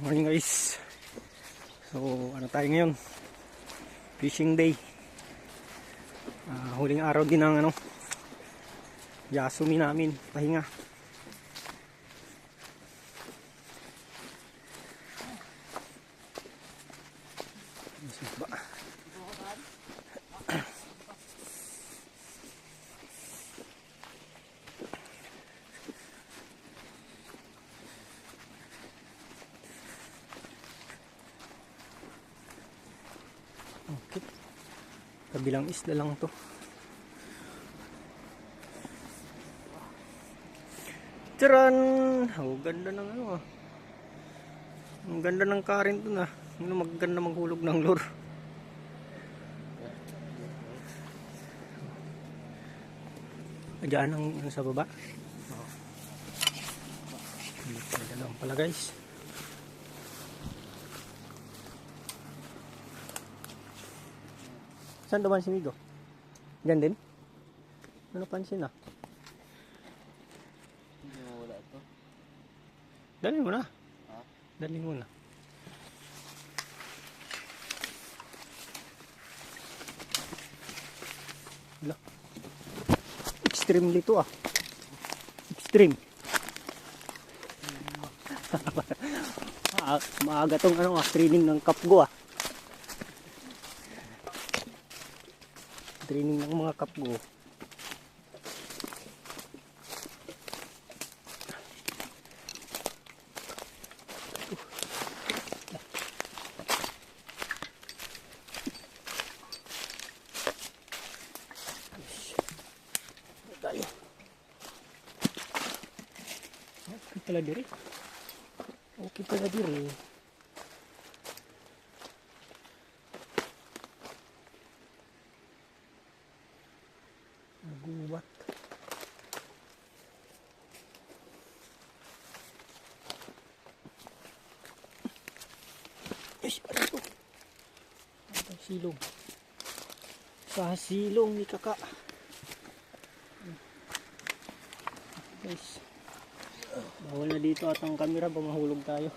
Morning guys. So ano tayo ngayon? Fishing day. Huling araw din ng Yasumi namin, pahinga. Okay. Kabilang isla lang to. Tiran! Oh, ganda ng Ang ganda ng current dun ah. Maganda maghulog ng lure. Diyan ang sa baba. Ganda lang pala guys. Saan duman si Migo? Diyan din? Ano pansin ah? Hindi mo wala ito. Dali mo na. Ha? Dali mo na. Wala. Extremely to ah. Extreme. Maaga tong training ng kapgo ah. Training ng mga kapgo. Okay pala diri. Okay pala diri. Naguwat. Ano ito? Ang silong. Sa silong ni kaka. Guys. Bawal na dito at ang camera, bumahulog tayo.